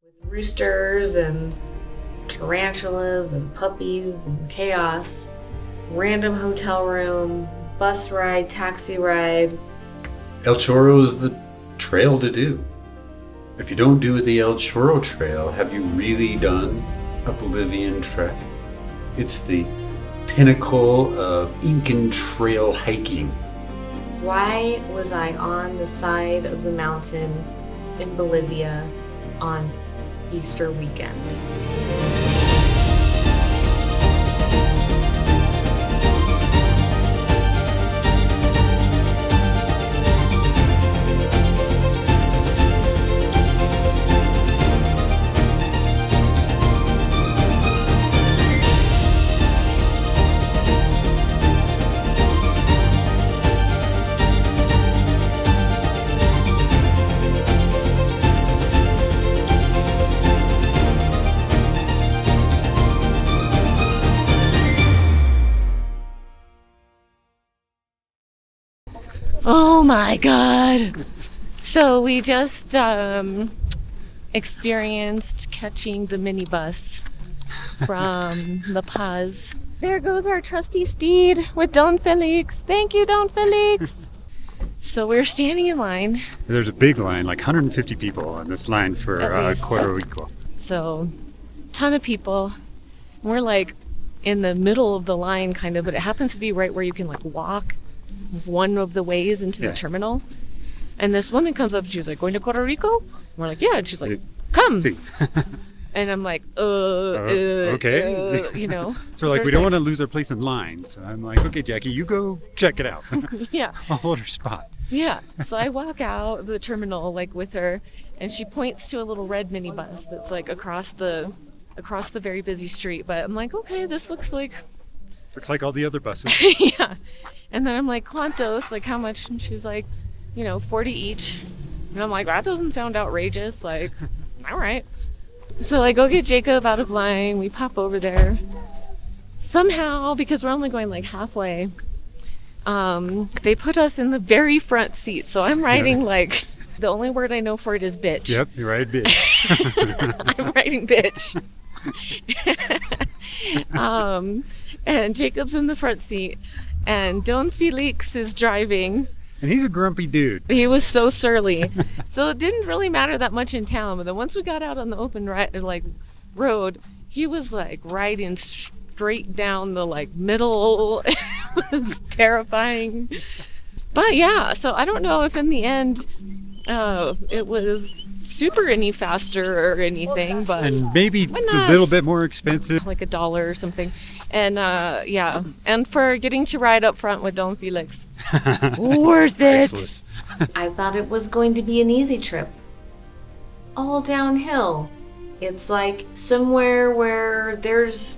with roosters and tarantulas and puppies and chaos. Random hotel room, bus ride, taxi ride. El Choro is the trail to do. If you don't do the El Choro Trail, have you really done a Bolivian trek? It's the pinnacle of Incan trail hiking. Why was I on the side of the mountain in Bolivia on Easter weekend? Oh my god. So we just experienced catching the minibus from La Paz. There goes our trusty steed with Don Felix. Thank you, Don Felix. So we're standing in line. There's a big line, like 150 people on this line for Puerto Rico. So, ton of people. We're like in the middle of the line kind of, but it happens to be right where you can like walk one of the ways into the terminal. And this woman comes up and she's like, going to Puerto Rico? And we're like, yeah. And she's like, come. See. And I'm like, okay. You know. So like, we don't want to lose our place in line. So I'm like, okay, Jackie, you go check it out. Yeah. I'll hold her spot. Yeah. So I walk out the terminal like with her, and she points to a little red minibus that's like across the very busy street. But I'm like, okay, this looks like all the other buses. yeah. And then I'm like, ¿cuántos? Like, how much? And she's like, 40 each. And I'm like, that doesn't sound outrageous. Like, all right. So I go get Jacob out of line. We pop over there. Somehow, because we're only going like halfway, they put us in the very front seat. So I'm riding like, the only word I know for it is bitch. Yep, you ride bitch. I'm riding bitch. And Jacob's in the front seat. And Don Felix is driving. And he's a grumpy dude. He was so surly. So it didn't really matter that much in town. But then once we got out on the open road, he was like riding straight down the like middle. It was terrifying. But yeah, so I don't know if in the end it was super any faster or anything, but and maybe a little bit more expensive, like $1 or something. And yeah, and for getting to ride up front with Don Felix, worth it. I thought it was going to be an easy trip, all downhill. It's like somewhere where there's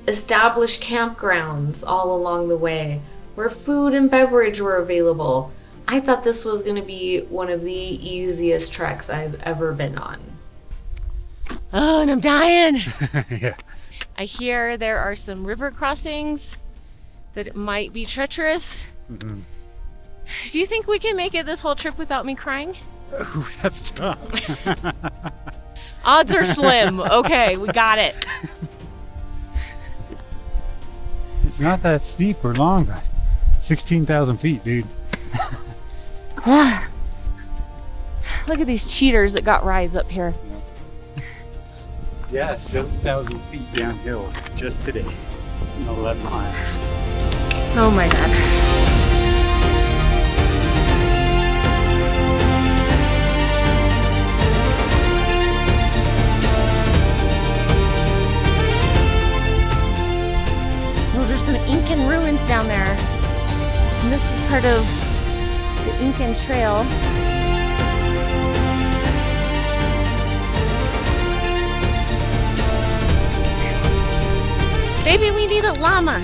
established campgrounds all along the way, where food and beverage were available. I thought this was going to be one of the easiest treks I've ever been on. Oh, and I'm dying. Yeah. I hear there are some river crossings that it might be treacherous. Mm-hmm. Do you think we can make it this whole trip without me crying? Ooh, that's tough. Odds are slim. Okay, we got it. It's not that steep or long, but 16,000 feet, dude. Look at these cheaters that got rides up here. Yeah, 7,000 feet downhill just today in 11 miles. Oh my god. Those are some Incan ruins down there. And this is part of the Incan Trail. Maybe we need a llama.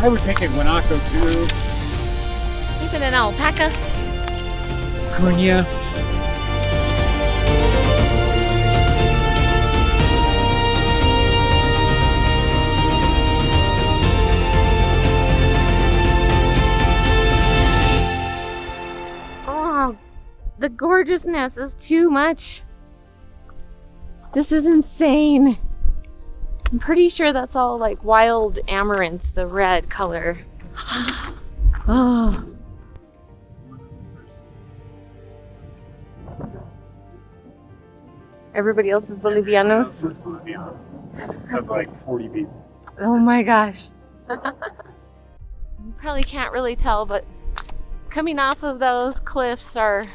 I would take a guanaco too. Even an alpaca. Cunha. The gorgeousness is too much. This is insane. I'm pretty sure that's all like wild amaranth, the red color. Oh. Everybody else is Bolivianos? Of like 40 people. Oh my gosh. You probably can't really tell, but coming off of those cliffs are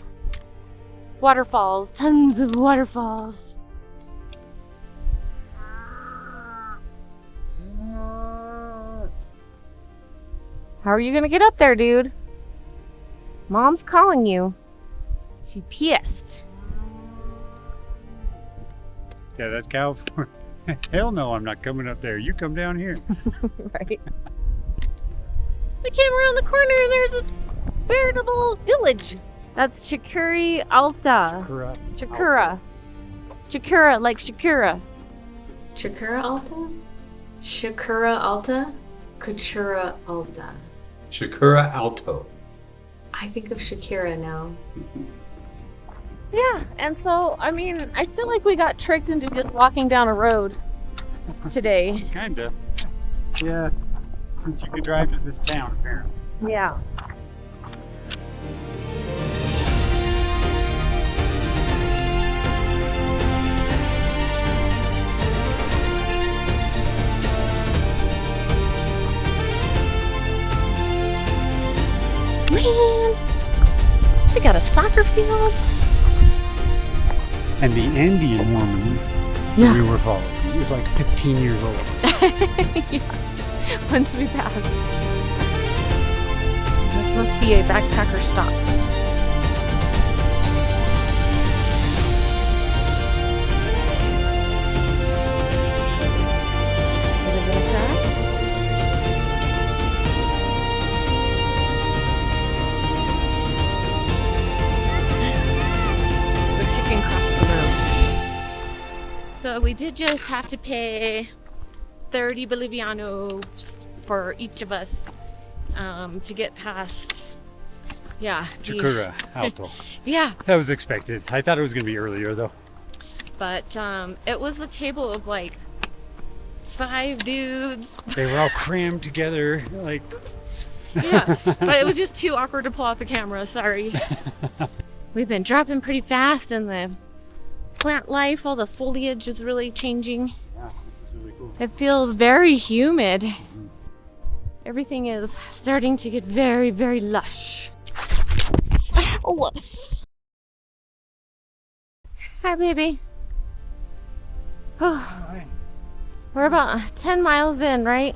waterfalls, tons of waterfalls. How are you gonna get up there, dude? Mom's calling you. She pissed. Yeah, that's California. Hell no, I'm not coming up there. You come down here. Right. I came around the corner and there's a veritable village. That's Chicuri Alta. Chikura. Chikura, like Shakira. Chikura Alta? Shakura Alta? Kuchura Alta. Shakura Alto. I think of Shakira now. Yeah, and so, I mean, I feel like we got tricked into just walking down a road today. Kinda. Yeah. Since you could drive to this town, apparently. Yeah. Man, they got a soccer field. And the Andean woman Yeah. we were following is like 15 years old. Yeah, once we passed. This must be a backpacker stop. Is it gonna pass? The chicken crossed the road. So we did just have to pay 30 Bolivianos for each of us to get past. Yeah. Chikura Alto. Yeah, That was expected. I thought it was going to be earlier, though. but it was a table of like 5 dudes. They were all crammed together. Like, Yeah, but it was just too awkward to pull out the camera. Sorry. We've been dropping pretty fast, and the plant life, all the foliage is really changing. yeah, this is really cool. It feels very humid. Everything is starting to get very, very lush. Oh, whoops. Hi, baby. Oh, we're about 10 miles in, right?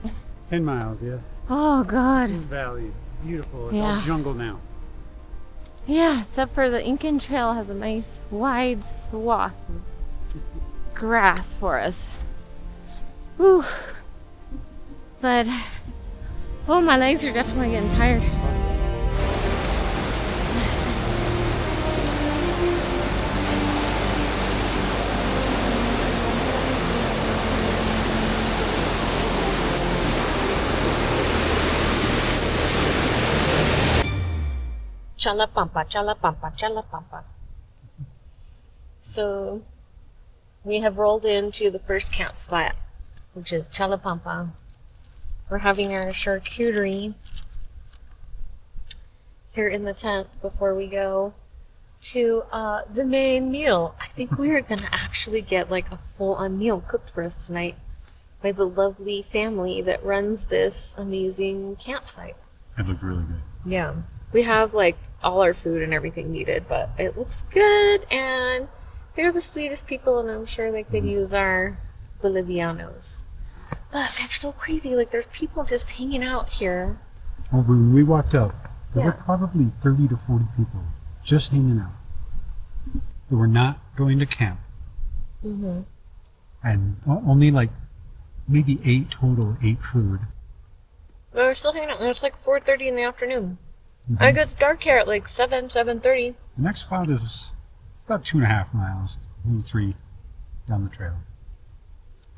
10 miles, yeah. Oh, This God. valley is beautiful. It's Yeah. all jungle now. Yeah, except for the Incan trail has a nice wide swath of grass for us. Whew. But, oh, my legs are definitely getting tired. Chalapampa, chalapampa, chalapampa. So, we have rolled into the first camp spot, which is Chalapampa. We're having our charcuterie here in the tent before we go to the main meal. I think we are going to actually get like a full-on meal cooked for us tonight by the lovely family that runs this amazing campsite. It looked really good. Yeah. We have like all our food and everything needed, but it looks good, and they're the sweetest people, and I'm sure they could use our Bolivianos. But it's so crazy, like there's people just hanging out here. Well, when we walked up, there Yeah. were probably 30 to 40 people just hanging out. They were not going to camp. Mm-hmm. And only like maybe 8 total ate food. But we're still hanging out, and it's like 4:30 in the afternoon. Mhm. I get dark here at like 7:30. The next spot is about 2.5 miles, maybe 3 down the trail.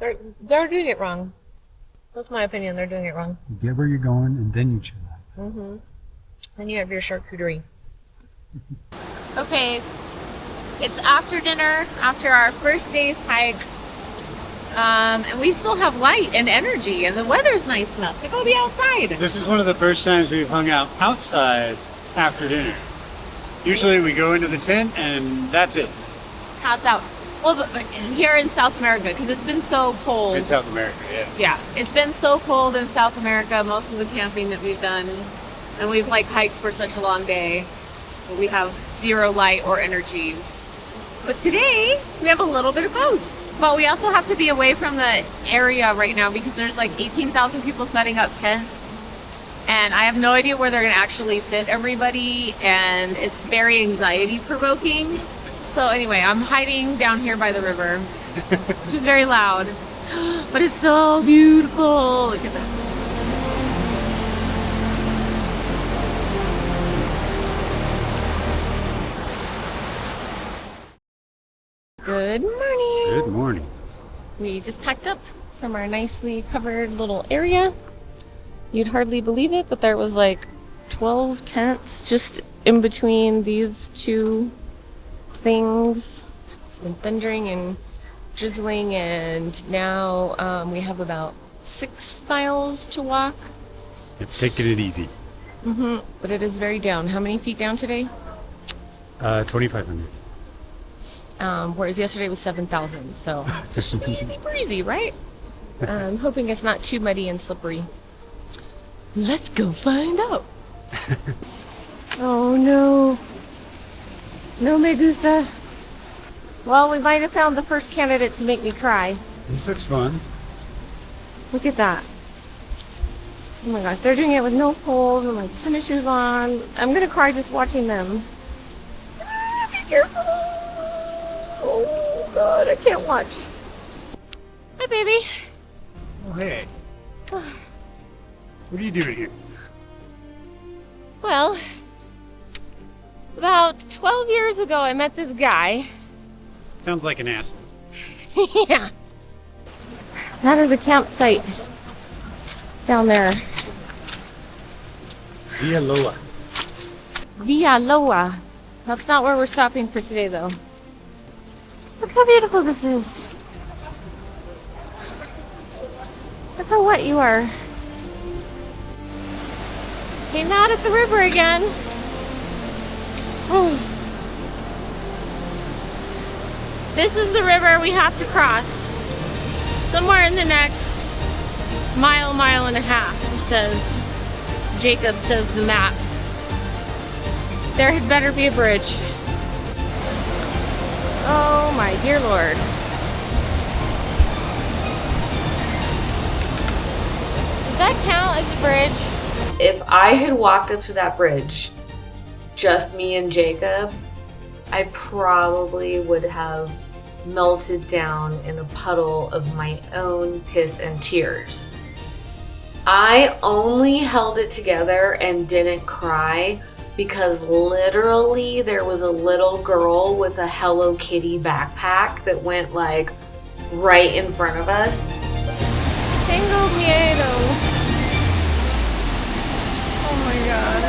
They're doing it wrong. That's my opinion, they're doing it wrong. You get where you're going and then you chill out. Mm-hmm. Then you have your charcuterie. Okay, it's after dinner, after our first day's hike. And we still have light and energy, and the weather's nice enough to go be outside. This is one of the first times we've hung out outside after dinner. Usually we go into the tent and that's it. Pass out. Well, but here in South America, because it's been so cold. In South America, yeah. Yeah, it's been so cold in South America, most of the camping that we've done. And we've like hiked for such a long day. We have zero light or energy. But today, we have a little bit of both. But we also have to be away from the area right now because there's like 18,000 people setting up tents. And I have no idea where they're gonna actually fit everybody. And it's very anxiety provoking. So anyway, I'm hiding down here by the river, which is very loud. But it's so beautiful. Look at this. Good morning. Good morning. We just packed up from our nicely covered little area. You'd hardly believe it, but there was like 12 tents just in between these two things. It's been thundering and drizzling, and now we have about 6 miles to walk. It's taking it easy. But it is very down. How many feet down today? 2,500. Whereas yesterday was 7,000, so this should be easy breezy, right? I'm hoping it's not too muddy and slippery. Let's go find out. Oh no. No me gusta. Well, we might have found the first candidate to make me cry. This looks fun. Look at that. Oh my gosh, they're doing it with no poles and like tennis shoes on. I'm gonna cry just watching them. Be careful. Oh god, I can't watch. Hi, baby. Oh, hey. What are you doing here? Well, about 12 years ago, I met this guy. Sounds like an asshole. Yeah. That is a campsite down there. Villa. Villalobos. That's not where we're stopping for today, though. Look how beautiful this is. Look how wet you are. Came out at the river again. Oh. This is the river we have to cross. Somewhere in the next mile and a half, Jacob says the map. There had better be a bridge. Oh my dear Lord. Does that count as a bridge? If I had walked up to that bridge, just me and Jacob, I probably would have melted down in a puddle of my own piss and tears. I only held it together and didn't cry because literally there was a little girl with a Hello Kitty backpack that went like right in front of us. Tengo miedo. Oh my god.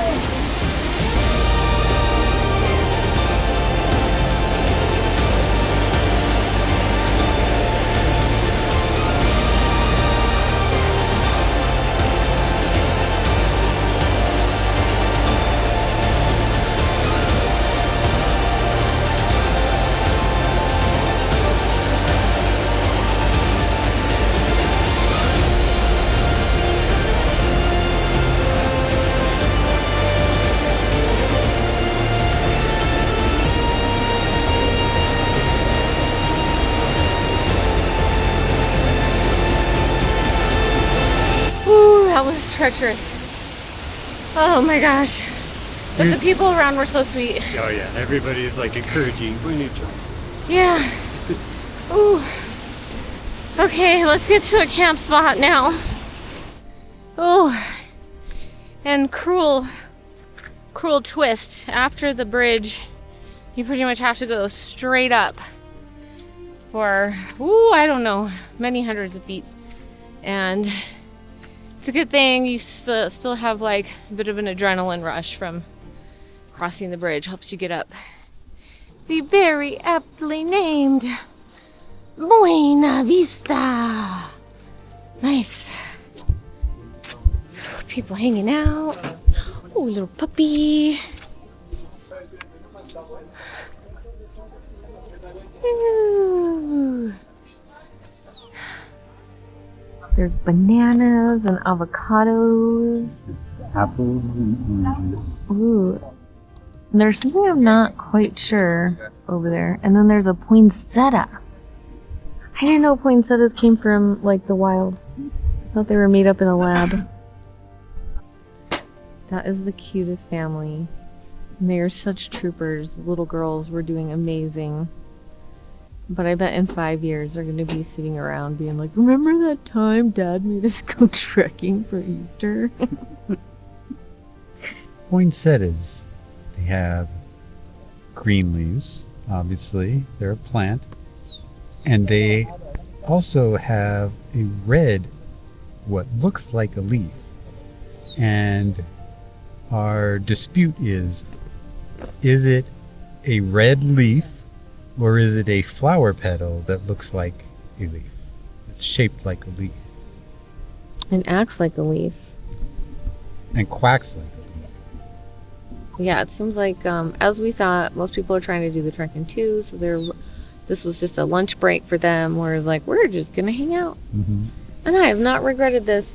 That was treacherous. Oh my gosh. But the people around were so sweet. Oh yeah, everybody's like encouraging. Yeah. Ooh. Okay, let's get to a camp spot now. Oh. And cruel twist. After the bridge, you pretty much have to go straight up for, I don't know, many hundreds of feet. And it's a good thing you still have like a bit of an adrenaline rush from crossing the bridge. Helps you get up The very aptly named Buena Vista. Nice. People hanging out. Oh, little puppy. Ooh. There's bananas and avocados. Apples and oranges. Ooh. And there's something I'm not quite sure over there. And then there's a poinsettia. I didn't know poinsettias came from, like, the wild. I thought they were made up in a lab. That is the cutest family. And they are such troopers. The little girls were doing amazing. But I bet in 5 years they're going to be sitting around being like, remember that time Dad made us go trekking for Easter? Poinsettias. They have green leaves, obviously. They're a plant. And they also have a red, what looks like a leaf. And our dispute is it a red leaf or is it a flower petal that looks like a leaf? It's shaped like a leaf. And acts like a leaf. And quacks like a leaf. Yeah, it seems like, as we thought, most people are trying to do the trekking too, so this was just a lunch break for them, whereas like, we're just gonna hang out. Mm-hmm. And I have not regretted this.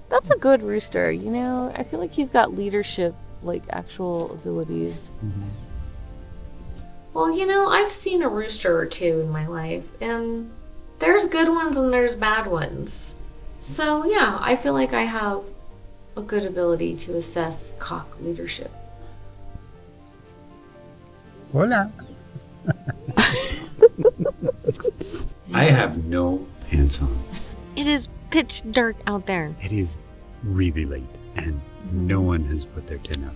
That's a good rooster, you know? I feel like he's got leadership, like actual abilities. Mm-hmm. Well, you know, I've seen a rooster or two in my life, and there's good ones and there's bad ones. So yeah, I feel like I have a good ability to assess cock leadership. Hola. I have no pants on. It is pitch dark out there. It is really late, and no one has put their tent up.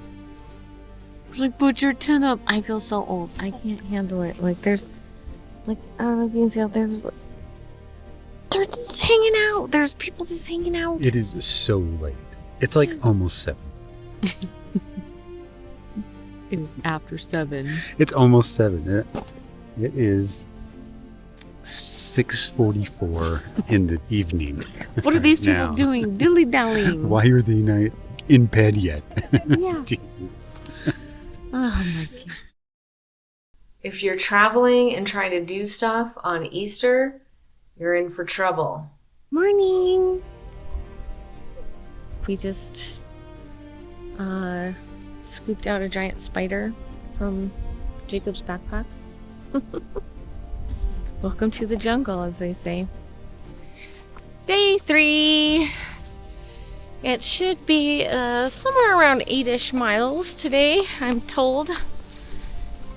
It's like, put your tent up. I feel so old. I can't handle it. Like, there's, like, I don't know if you can see out there. There's, like, they're just hanging out. There's people just hanging out. It is so late. It's like almost 7. It is after 7. It's almost 7. It is 6:44 in the evening. What are these people Now. doing? Dilly-dallying. Why are they not in bed yet? Yeah. Jesus. Oh, my God. If you're traveling and trying to do stuff on Easter, you're in for trouble. Morning. We just scooped out a giant spider from Jacob's backpack. Welcome to the jungle, as they say. Day 3. It should be somewhere around 8-ish miles today, I'm told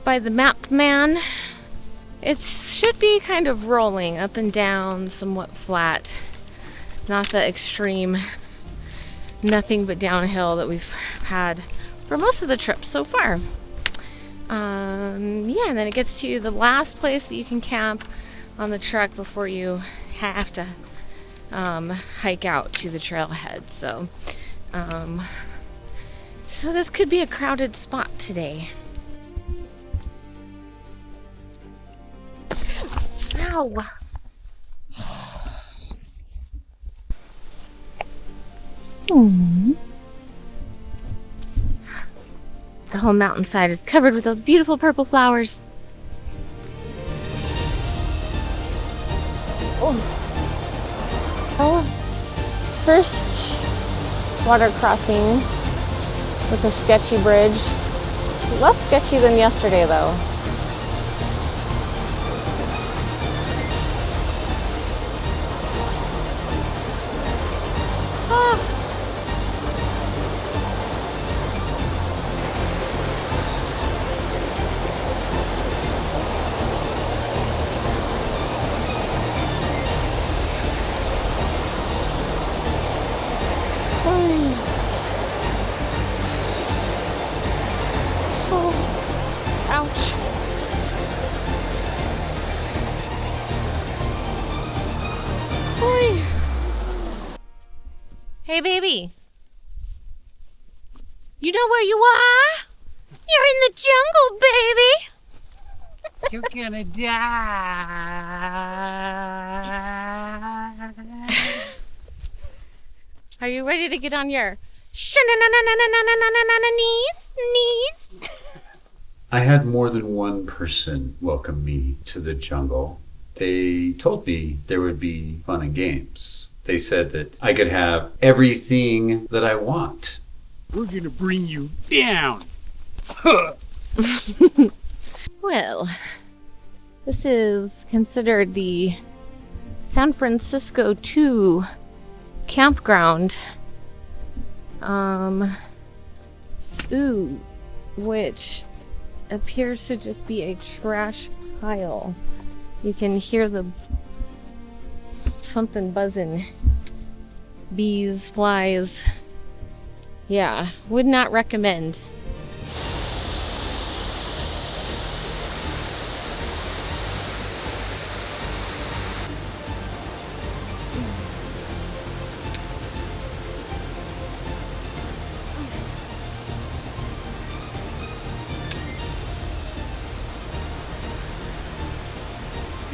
by the map man. It should be kind of rolling up and down, somewhat flat. Not the extreme, nothing but downhill that we've had for most of the trip so far. Yeah, and then it gets to the last place that you can camp on the trek before you have to hike out to the trailhead. So this could be a crowded spot today. Ow! The whole mountainside is covered with those beautiful purple flowers. Oh, first water crossing with a sketchy bridge. It's less sketchy than yesterday, though. Ouch. Oi. Hey, baby. You know where you are? You're in the jungle, baby. You're gonna die. Are you ready to get on your knees? I had more than one person welcome me to the jungle. They told me there would be fun and games. They said that I could have everything that I want. We're gonna bring you down. Well, this is considered the San Francisco 2 campground. Which appears to just be a trash pile. You can hear the something buzzing. Bees, flies. Yeah, would not recommend.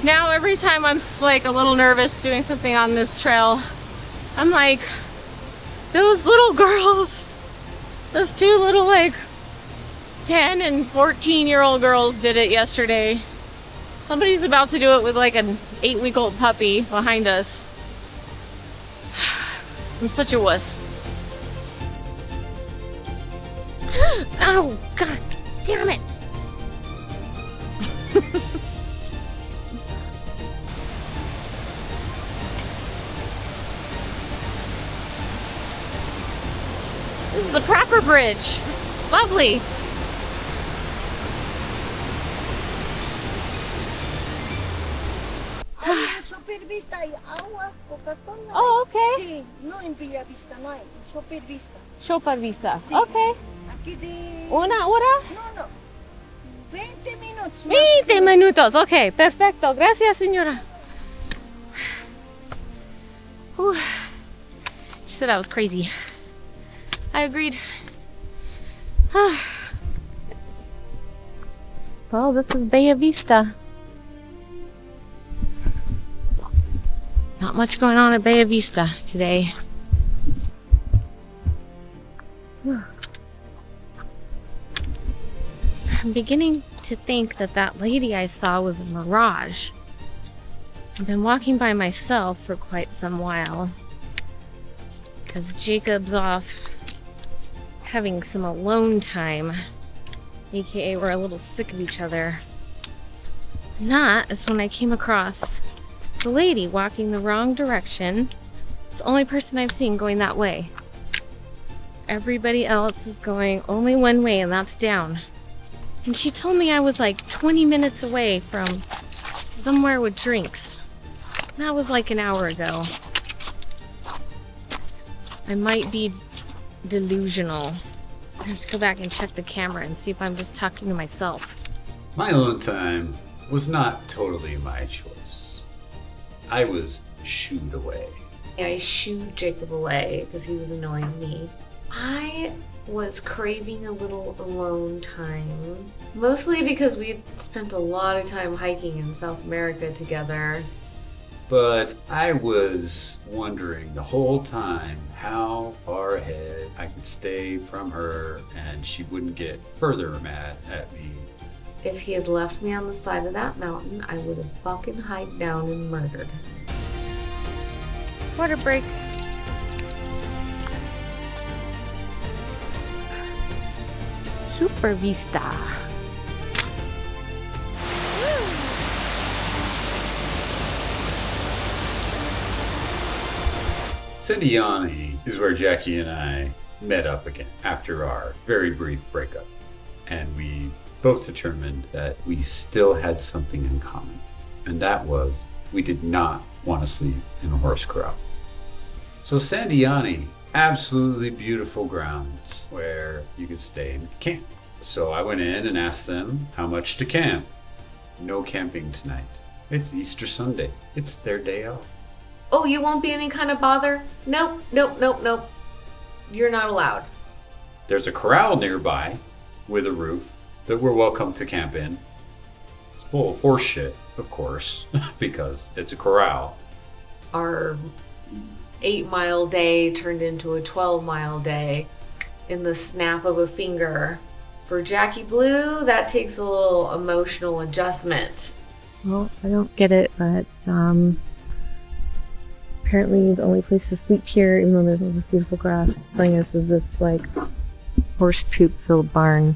Now every time I'm like a little nervous doing something on this trail, I'm like, those little girls, those two little like 10 and 14-year-old girls did it yesterday. Somebody's about to do it with like an 8-week-old puppy behind us. I'm such a wuss. Oh, God damn it. This is a proper bridge. Lovely. Supervista y agua, Coca-Cola. Oh, okay. Sí, no en Villa Vista, no hay. Supervista. Supervista. Sí. Okay. Aquí de... Una hora? No. 20 minutos. 20 minutos. Okay, perfecto. Gracias, señora. Whew. She said I was crazy. I agreed. Well, this is Bella Vista. Not much going on at Bella Vista today. Whew. I'm beginning to think that that lady I saw was a mirage. I've been walking by myself for quite some while because Jacob's off having some alone time, aka we're a little sick of each other. And that is when I came across the lady walking the wrong direction. It's the only person I've seen going that way. Everybody else is going only one way, and that's down. And she told me I was like 20 minutes away from somewhere with drinks. That was like an hour ago. I might be delusional. I have to go back and check the camera and see if I'm just talking to myself. My alone time was not totally my choice. I was shooed away. I shooed Jacob away because he was annoying me. I was craving a little alone time. Mostly because we had spent a lot of time hiking in South America together. But I was wondering the whole time how far ahead I could stay from her and she wouldn't get further mad at me. If he had left me on the side of that mountain, I would have fucking hiked down and murdered. Water break. Super Vista. Sindiani is where Jackie and I met up again after our very brief breakup. And we both determined that we still had something in common. And that was we did not want to sleep in a horse corral. So Sandiani, absolutely beautiful grounds where you could stay and camp. So I went in and asked them how much to camp. No camping tonight. It's Easter Sunday. It's their day off. Oh, you won't be any kind of bother? Nope. You're not allowed. There's a corral nearby. with a roof that we're welcome to camp in. It's full of horse shit, of course, because it's a corral. Our 8-mile day turned into a 12-mile day in the snap of a finger. For Jackie Blue, that takes a little emotional adjustment. Well, I don't get it, but apparently the only place to sleep here, even though there's all this beautiful grass, telling us is this like horse poop filled barn.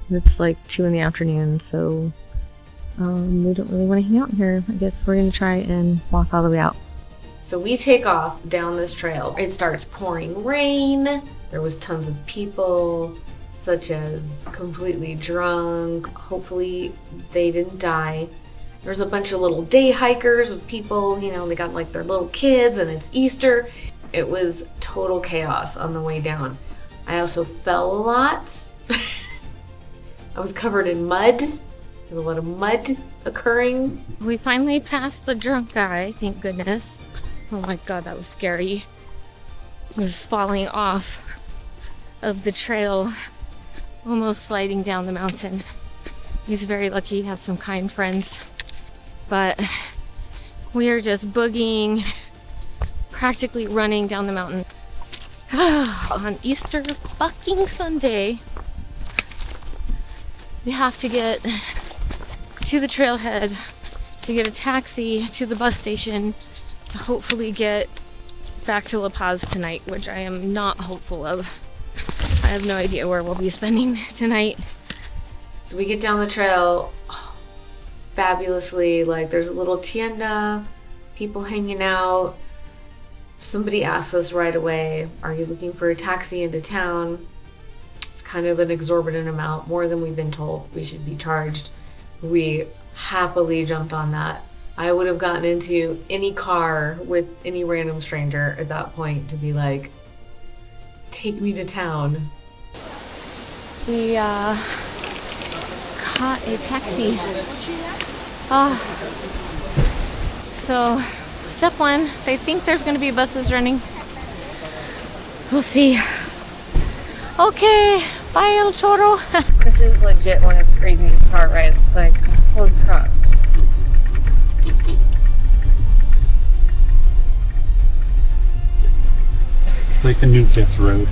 And it's like 2 in the afternoon, so we don't really want to hang out here. I guess we're gonna try and walk all the way out. So we take off down this trail. It starts pouring rain. There was tons of people, such as completely drunk. Hopefully they didn't die. There's a bunch of little day hikers with people, you know, they got like their little kids and it's Easter. It was total chaos on the way down. I also fell a lot. I was covered in mud. There's a lot of mud occurring. We finally passed the drunk guy, thank goodness. Oh my god, that was scary. He was falling off of the trail, almost sliding down the mountain. He's very lucky he had some kind friends. But we are just boogieing, practically running down the mountain on Easter fucking Sunday. We have to get to the trailhead to get a taxi to the bus station to hopefully get back to La Paz tonight, which I am not hopeful of. I have no idea where we'll be spending tonight. So we get down the trail fabulously, like there's a little tienda, people hanging out. Somebody asks us right away, are you looking for a taxi into town? It's kind of an exorbitant amount, more than we've been told we should be charged. We happily jumped on that. I would have gotten into any car with any random stranger at that point to be like, take me to town. We caught a taxi. So step 1, they think there's gonna be buses running. We'll see. Okay, bye El Choro. This is legit one of the craziest car rides. Like, holy crap. It's like the new Death Road.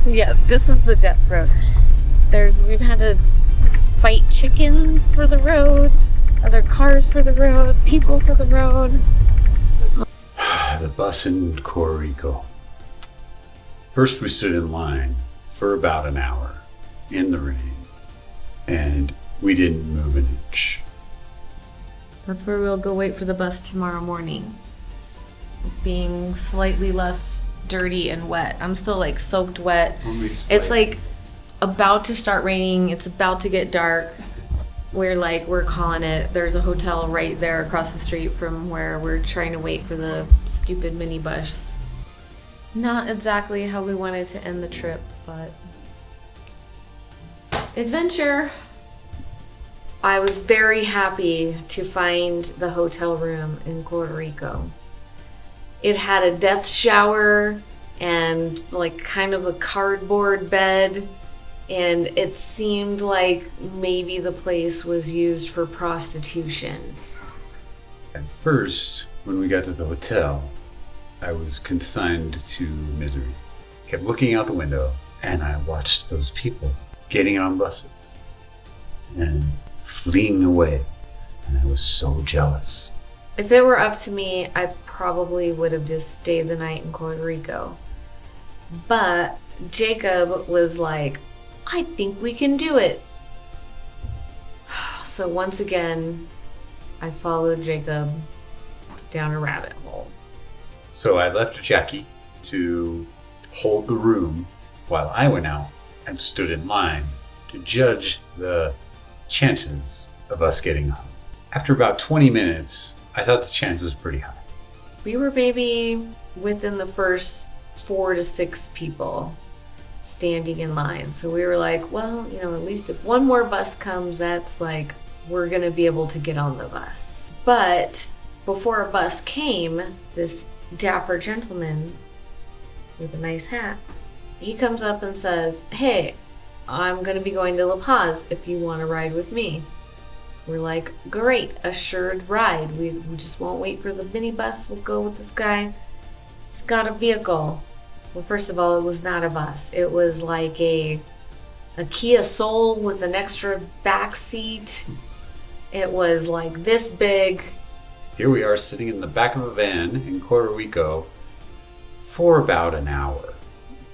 yeah, this is the death road. We've had to fight chickens for the road, other cars for the road, people for the road. The bus in Puerto Rico. First we stood in line for about an hour in the rain, and we didn't move an inch. That's where we'll go wait for the bus tomorrow morning. Being slightly less dirty and wet. I'm still like soaked wet. It's like about to start raining. It's about to get dark. We're calling it. There's a hotel right there across the street from where we're trying to wait for the stupid minibus. Not exactly how we wanted to end the trip, but adventure. I was very happy to find the hotel room in Puerto Rico. It had a death shower and like kind of a cardboard bed, and it seemed like maybe the place was used for prostitution. At first, when we got to the hotel, I was consigned to misery. Kept looking out the window, and I watched those people getting on buses and fleeing away, and I was so jealous. If it were up to me, I probably would have just stayed the night in Puerto Rico. But Jacob was like, I think we can do it. So once again, I followed Jacob down a rabbit hole. So I left Jackie to hold the room while I went out and stood in line to judge the chances of us getting home. After about 20 minutes, I thought the chance was pretty high. We were maybe within the first 4 to 6 people standing in line. So we were like, well, you know, at least if one more bus comes, that's like, we're gonna be able to get on the bus. But before a bus came, this dapper gentleman with a nice hat, he comes up and says, hey, I'm going to be going to La Paz if you want to ride with me. We're like, great, assured ride. We just won't wait for the minibus. We'll go with this guy. He's got a vehicle. Well, first of all, it was not a bus. It was like a Kia Soul with an extra back seat. It was like this big. Here we are sitting in the back of a van in Puerto Rico for about an hour.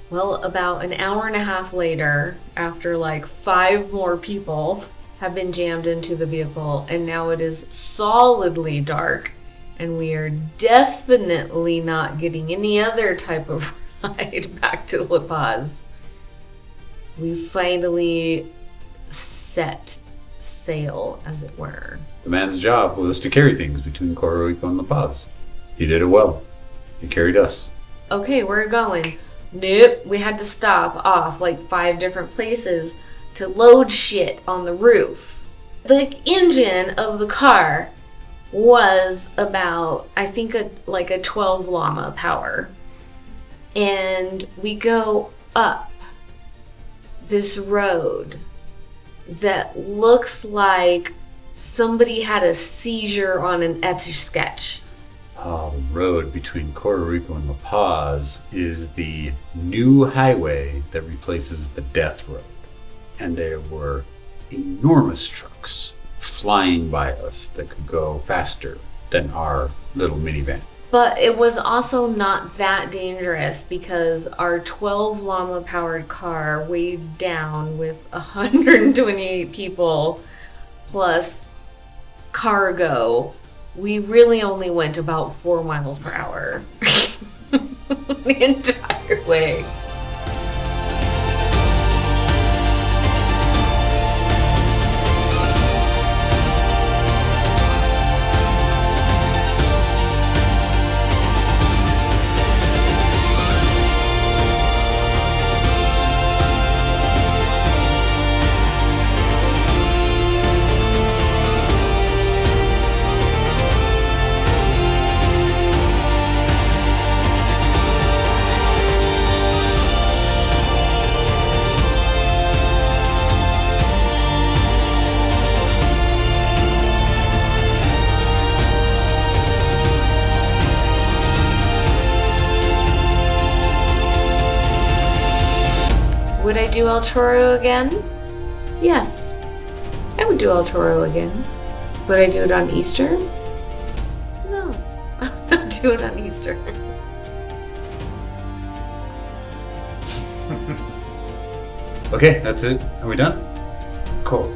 Well, about an hour and a half later, after like 5 more people have been jammed into the vehicle, and now it is solidly dark, and we are definitely not getting any other type of ride back to La Paz. We finally set sail, as it were. The man's job was to carry things between Puerto Rico and La Paz. He did it well. He carried us. Okay, we're going. Nope, we had to stop off like 5 different places to load shit on the roof. The engine of the car was about, I think, a 12 llama power. And we go up this road that looks like somebody had a seizure on an Etch-a-Sketch. The road between Puerto Rico and La Paz is the new highway that replaces the death road. And there were enormous trucks flying by us that could go faster than our little minivan. But it was also not that dangerous because our 12 llama powered car weighed down with 128 people plus cargo. We really only went about 4 miles per hour the entire way. Would I do El Choro again? Yes, I would do El Choro again. Would I do it on Easter? No, I would not do it on Easter. Okay, that's it. Are we done? Cool.